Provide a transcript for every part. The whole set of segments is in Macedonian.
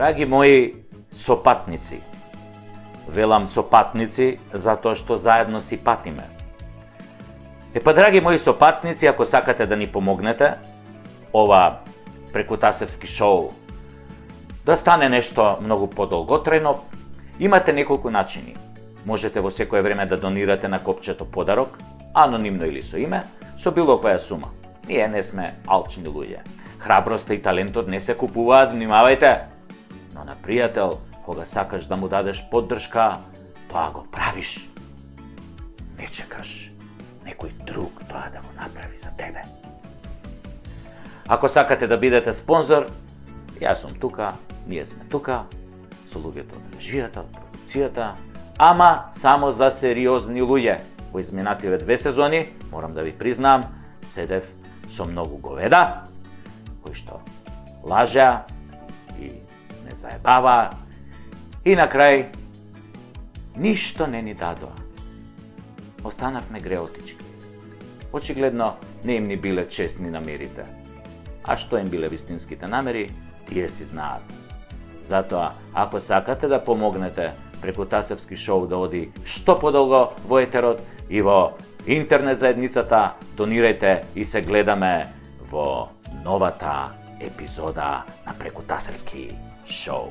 Драги мои сопатници, велам сопатници затоа што заедно си патиме. Драги мои сопатници, ако сакате да ни помогнете, ова Прекутасевски шоу да стане нешто многу подолготрајно, имате неколку начини. Можете во секое време да донирате на копчето подарок, анонимно или со име, со било која сума. Ние не сме алчни луѓе. Храброста и талентот не се купуваат, внимавајте. Но на пријател, кога сакаш да му дадеш поддршка, тоа го правиш. Не чекаш некој друг тоа да го направи за тебе. Ако сакате да бидете спонзор, јас сум тука, ние сме тука, со луѓето од режијата, од продукцијата, ама само за сериозни луѓе. Во изминативе 2 сезони, морам да ви признам, седев со многу говеда, кои што лажеа и не заебаваа, и на крај ништо не ни дадоа. Останавме греотички. Очигледно не им ни биле честни намерите. А што им биле вистинските намери, тие си знаат. Затоа, ако сакате да помогнете Прекутасевски шоу да оди што подолго во етерот и во интернет заедницата, донирајте и се гледаме во новата епизода на Прекутасевски шоу.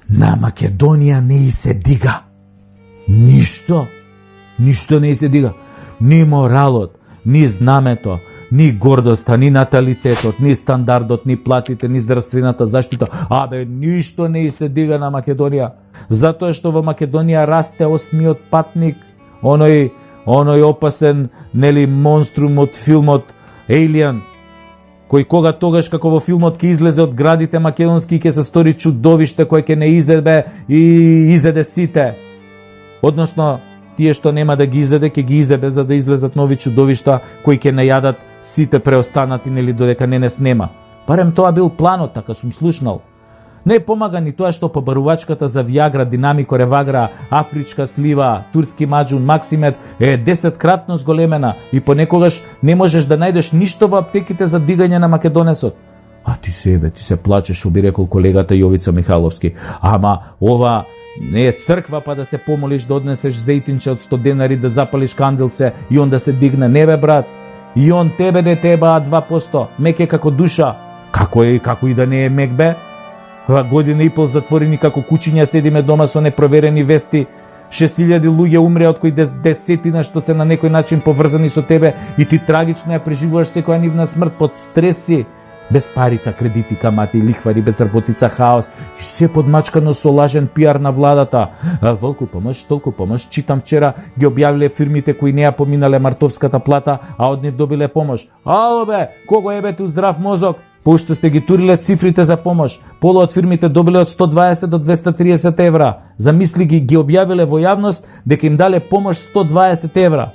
На Македонија не и се дига. Ништо не и се дига. Ни моралот, ни знамето, ни гордоста, ни наталитетот, ни стандардот, ни платите, ни здравствената заштита. Ништо не и се дига на Македонија. Затоа што во Македонија расте осмиот патник, оној опасен, монструм од филмот Alien, кој кога тогаш како во филмот ќе излезе од градите македонски ќе се стори чудовиште кој ќе не изеде и изеде сите. Односно, тие што нема да ги изеде, ќе ги изебе за да излезат нови чудовишта кои ќе најадат сите преостанати додека не снема. Барем тоа бил планот, така сум слушнал. Не помага ни тоа што побарувачката за Виагра, Динамико, Ревагра, Афричка слива, турски маджун, Максимед е 10-кратно зголемена и понекогаш не можеш да најдеш ништо во аптеките за дигање на македонесот. Ти се плачеш, би рекол колегата Јовица Михайловски. Ама ова не е црква па да се помолиш да однесеш зејтинче од 100 денари да запалиш кандилце и он да се дигне. Не бе брат, и он тебе не тебаа 2%, мек е како душа. Како и да не е мек бе? Година и пол затворени како кучиња седиме дома со непроверени вести. 6000 луѓе умреа, од кои 10 што се на некој начин поврзани со тебе и ти трагично ја преживуваш секоја нивна смрт под стреси. Без парица, кредити, камати, лихвари, без работица, хаос и се подмачкано со лажен пиар на владата. Волку помош, толку помош. Читам вчера ги објавиле фирмите кои не ја поминале мартовската плата, а од нив добиле помош. Ало бе, кого ебете у здрав мозок? Пошто сте ги туриле цифрите за помош. Пола од фирмите добиле од 120 до 230 евра. Замисли ги објавиле во јавност дека им дале помош 120 евра.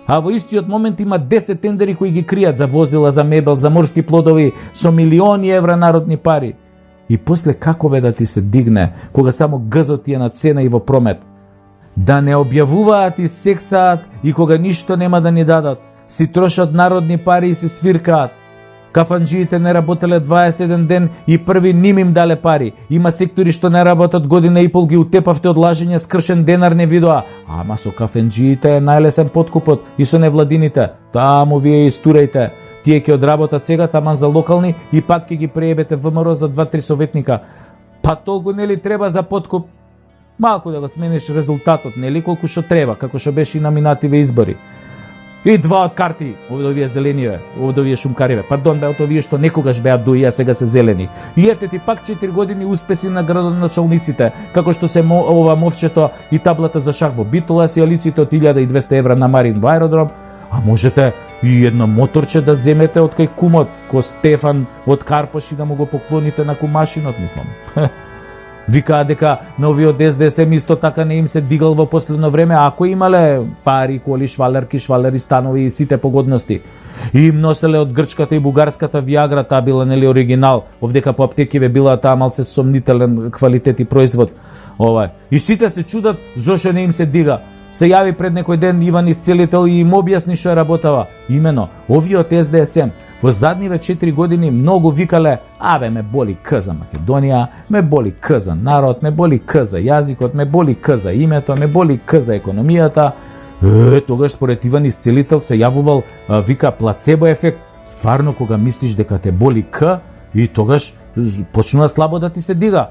А во истиот момент има 10 тендери кои ги кријат за возила, за мебел, за морски плодови со милиони евра народни пари. И после како бе да ти се дигне, кога само гзот ти е на цена и во промет? Да не објавуваат и сексаат и кога ништо нема да ни дадат. Си трошат народни пари и се свиркаат. Кафанџиите не работеле 21 ден и први ним им дале пари. Има сектори што не работат година и пол, ги утепавте од лажење, скршен денар не видоа. Ама со кафенџиите е најлесен подкупот и со невладините. Таму вие истурајте. Тие ќе одработат сега таман за локални и пак ќе ги преебете ВМРО за 2-3 советника. Па толку нели треба за подкуп? Малку да го смениш резултатот, нели колку што треба, како што беше и на минативе избори. И 2 од карти, овие зелениве, овие шумкариве. Пардон бе, овие што некогаш беа дуи, а сега се зелени. И ете ти пак 4 години успеси на градоначалниците, како што се ова мовчето и таблата за шах во Битола, сијалиците од 1200 евра на Марин во аеродром, а можете и едно моторче да земете од кај кумот, ко Стефан од Карпош и да му го поклоните на кумашинот, мислам. Викаат дека на овиот СДСМ исто така не им се дигал во последно време, ако имале пари, коли, швалери, станови и сите погодности. И им носеле од грчката и бугарската Виагра, таа била нели оригинал, овдека по аптекиве била таа малце сомнителен квалитет и производ. И сите се чудат зошто не им се дига. Се јави пред некој ден Иван Исцелител и им објасни што е работава. Имено, овиот СДСМ во задниве 4 години многу викале: абе, ме боли К за Македонија, ме боли К за народ, ме боли К за јазикот, ме боли К за името, ме боли К за економијата. Тогаш според Иван Исцелител се јавувал, вика, плацебо ефект. Стварно кога мислиш дека те боли К, и тогаш почнува слабо да ти се дига.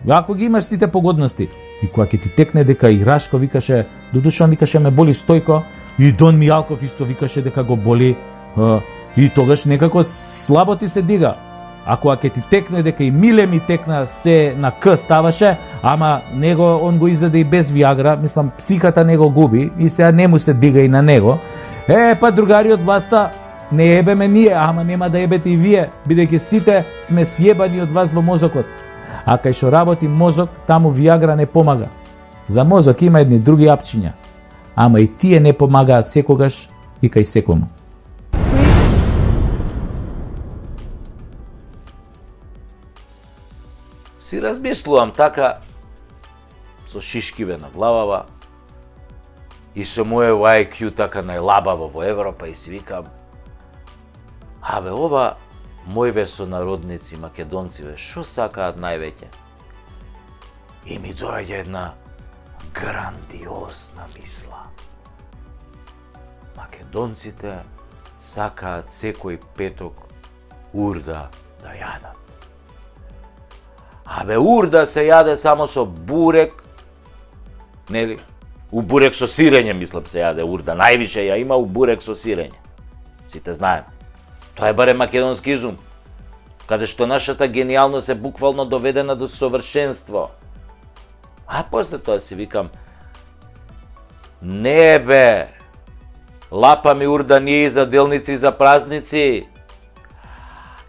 Ако ги имаш сите погодности, и кога ќе ти текне дека и Рашко викаше, Дудушан викаше ме боли Стојко, и Дон Мијалков исто викаше дека го боли, и тогаш некако слабо ти се дига. А кога ќе ти текне дека и Миле ми текна се на К ставаше, ама него он го издаде и без Виагра, мислам психата не го губи и сега не му се дига и на него. Па другари од власта, не ебеме ние, ама нема да ебете и вие, бидејќи сите сме сјебани од вас во мозокот. А кај што работи мозок, таму Виагра не помага. За мозок има едни други апчиња, ама и тие не помагаат секогаш и кај секому. Си размислувам така, со шишкиве на главава, и со моје IQ така најлабаво во Европа, и си викам: абе, ова мојве сонародници македонциве, шо сакаат највеќе? И ми доаѓа една грандиозна мисла. Македонците сакаат секој петок урда да јадат. Абе, урда се јаде само со бурек, нели? У бурек со сирење, мислам, се јаде урда. Највише ја има у бурек со сирење. Сите знаеме. Тоа е барем македонски изум, каде што нашата генијалност е буквално доведена до совршенство. А после тоа си викам: не бе, лапа ми урда ние за делници за празници.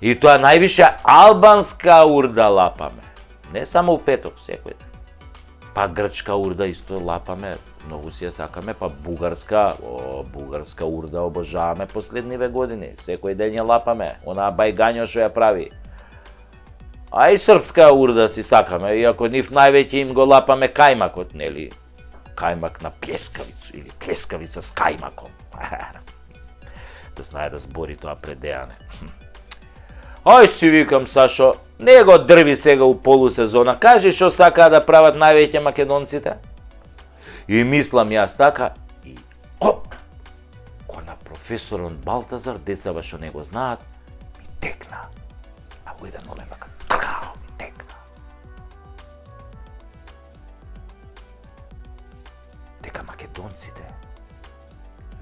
И тоа највише албанска урда лапаме. Не само у петок, секој ден. Па грчка урда исто лапаме, многу си ја сакаме, па бугарска урда обожаваме последниве години. Секој ден ја лапаме, онаа бајгањо што ја прави. А и српска урда си сакаме, иако нив највеќе им го лапаме кајмакот, нели? Кајмак на плескавицу или плескавица с кајмаком. Да знае да збори тоа пред Дејане. Ај си викам, Сашо, не го дрви сега у полусезона, кажи што сакаа да прават највеќе македонците. И мислам јас така, и ко на професорон Балтазар, децава што не го знаат, ми текна. А во еден момент така, ми текна. Дека македонците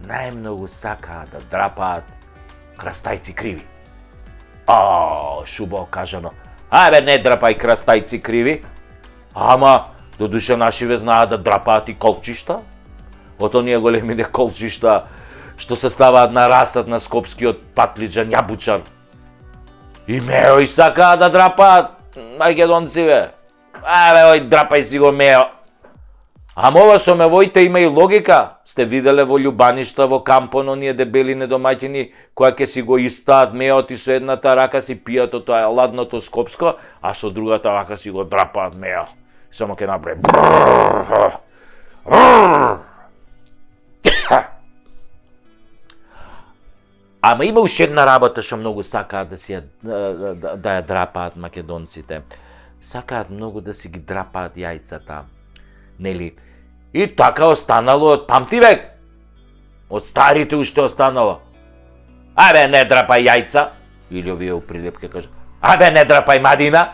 најмногу сакаа да драпаат крастајци криви. Шубаво кажано. Ајбе, не драпај крастајци криви. Ама, додуше нашиве знаат да драпаат и колчишта. Од оние големине колчишта што се ставаат на растат на скопскиот патлиџан јабучар. И мео и сакаат да драпаат македонциве. Ајбе, ој, драпај си го мео. Ама ова со мевоите има и логика. Сте виделе во Љубаништа, во Кампон, оние дебели недомаќини, која ќе си го истаат меот и со едната рака си пијат од тоа ладното скопско, а со другата рака си го драпаат мео. Само ќе направи. Ама има уште една работа што многу сакаат да ја драпаат македонците. Сакаат многу да си ги драпаат јајцата. Нели? И така останало од памтивек. Од старите уште останало. Абе, не драпај јајца. Или овие у прилепке кажа: абе, не драпај мадина.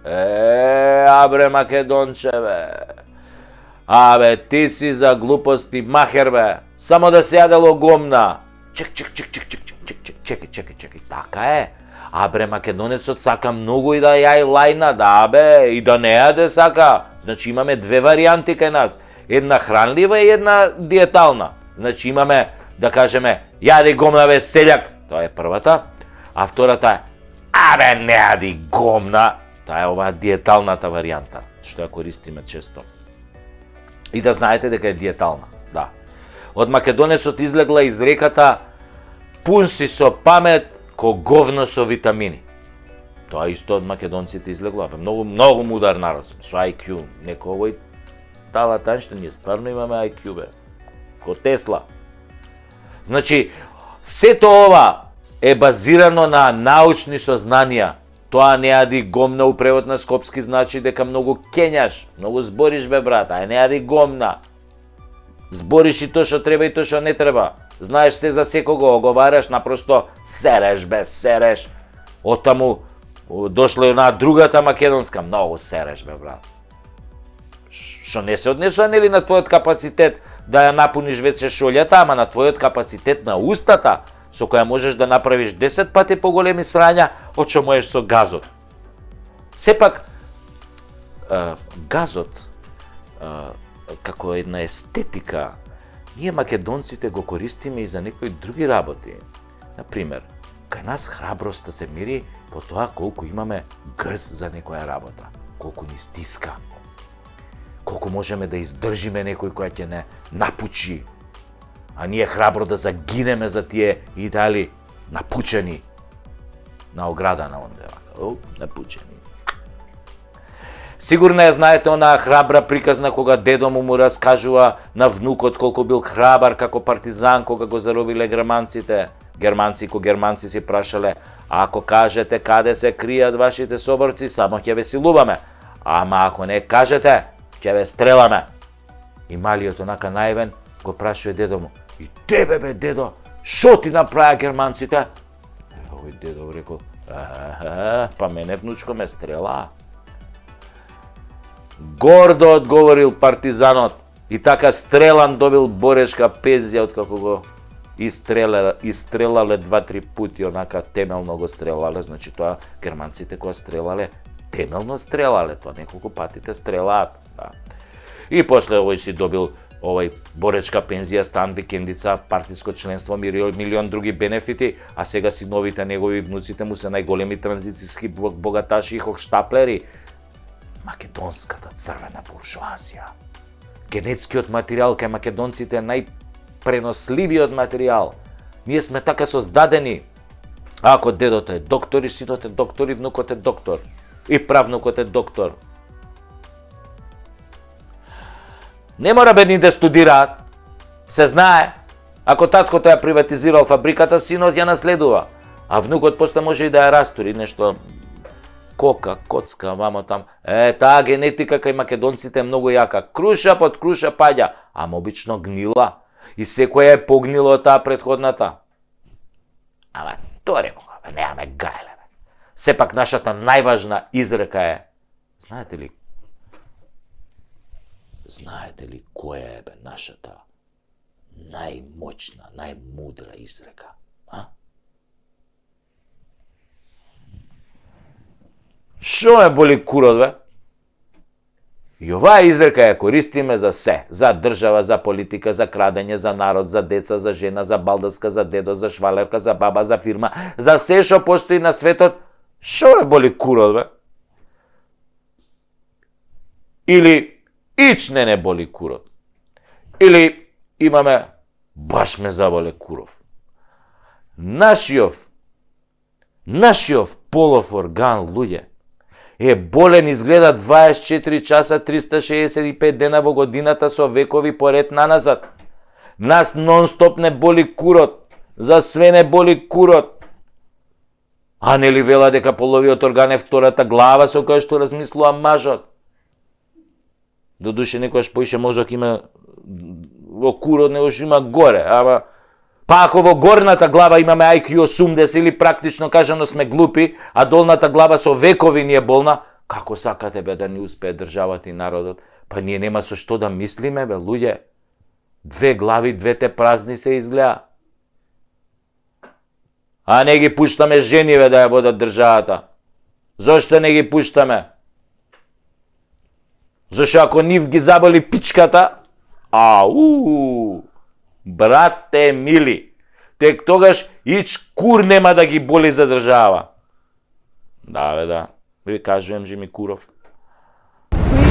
Абре, македончеве. Абе, ти си за глупости махер, бе. Само да се јадело гомна. Чекај. Така е. Абре, македонецот сака многу и да јај лајна, да, бе, и да не јаде сака. Значи имаме две варијанти кај нас. Една хранлива и една диетална. Значи имаме, да кажеме, јади гомна, бе, селјак. Тоа е првата. А втората е: абе, не јади гомна. Таа е оваа диеталната варијанта, што ја користиме често. И да знаете дека е диетална, да. Од Македонецот излегла изреката пун си со памет ко говно со витамини. Тоа исто од македонците излегло, многу мудар народ сме, со IQ, некој овој талатанште, ние стварно имаме IQ, бе, ко Тесла. Значи, сето ова е базирано на научни сознанија. Тоа не ади гомна у превод на скопски значи дека многу кењаш, многу збориш, бе брат, ај не ади гомна. Збориш и тоа што треба и тоа што не треба. Знаеш се за секого, оговараш, напросто сереш, бе, сереш. Отаму дошла и на другата македонска, многу сереш, бе брат. Што не се однесува нели на твојот капацитет да ја напуниш веќе шолјата, ама на твојот капацитет на устата, со која можеш да направиш 10 пати поголеми срања од што можеш со газот. Сепак, газот, како една естетика, ние македонците го користиме и за некои други работи. Например, кај нас храброста се мери по тоа колку имаме грз за некоја работа, колку ни стиска, колку можеме да издржиме некој која ќе не напучи, а ние храбро да загинеме за тие идеали напучени на ограда на онде, напучени. Сигурно ја знаете онаа храбра приказна кога дедо му раскажува на внукот колку бил храбар како партизан кога го заробиле германците. Германци си прашале, ако кажете каде се кријат вашите соборци, само ќе ве силуваме, ама ако не кажете, ќе ве стреламе. И малиот онака наивен го прашува дедо му, и тебе бе дедо, шо ти направија германците? Овој дедо рекол, па мене внучко ме стрела. Гордо одговорил партизанот и така стрелан добил боречка пензија откако го истрелале 2-3 пути, онака темелно го стрелале, значи тоа германците кога стрелале, темелно стрелале, тоа неколку пати те стрелаат. Да. И после овој си добил боречка пензија, стан, викендица, партиско членство, милион други бенефити, а сега синовите негови внуците му се најголеми транзицијски богаташи и хохштаплери. Македонската црвена буржуазија. Генетскиот материјал кај македонците е најпреносливиот материјал. Ние сме така создадени. Ако дедото е доктор, и синот е доктор, и внукот е доктор, и правнукот е доктор. Не мора бедни да студираат. Се знае. Ако таткото ја приватизирал фабриката, синот ја наследува. А внукот после може и да ја растури нешто кока, коцка, мамо там. Таа генетика кај македонците е многу јака. Круша под круша паѓа, ама обично гнила. И секоја е погнила од таа претходната. Ама торе му, немаме гајле. Сепак нашата најважна изрека е, знаете ли која е нашата најмоćна, најмудра изрека? Шо ме боли курот, бе? И оваа изрека ја користиме за се. За држава, за политика, за крадење, за народ, за деца, за жена, за балдаска, за дедо, за швалерка, за баба, за фирма, за се што постои на светот. Шо ме боли курот, бе? Или ич не боли курот. Или имаме баш ме заболе куров. Нашиов полов орган, луѓе, е болен изгледа 24 часа 365 дена во годината со векови поред наназад. Нас нон-стоп не боли курот, за све не боли курот. А нели вела дека половиот орган е втората глава со која што размислува мажот? Додуше некојаш поише мозок има во курот, негош има горе, ама па ако во горната глава имаме IQ 80 или практично кажано сме глупи, а долната глава со векови ни е болна, како сакате бе да ни успее државата и народот? Па ние нема со што да мислиме, бе, луѓе. Две глави, двете празни се изгледа. А не ги пуштаме жени, бе, да ја водат државата. Зошто не ги пуштаме? Зашто ако нив ги заболи пичката, брате мили, тек тогаш ич кур нема да ги боли за држава. Да, бе, да. Ви кажуjem, že mi Куров. Кои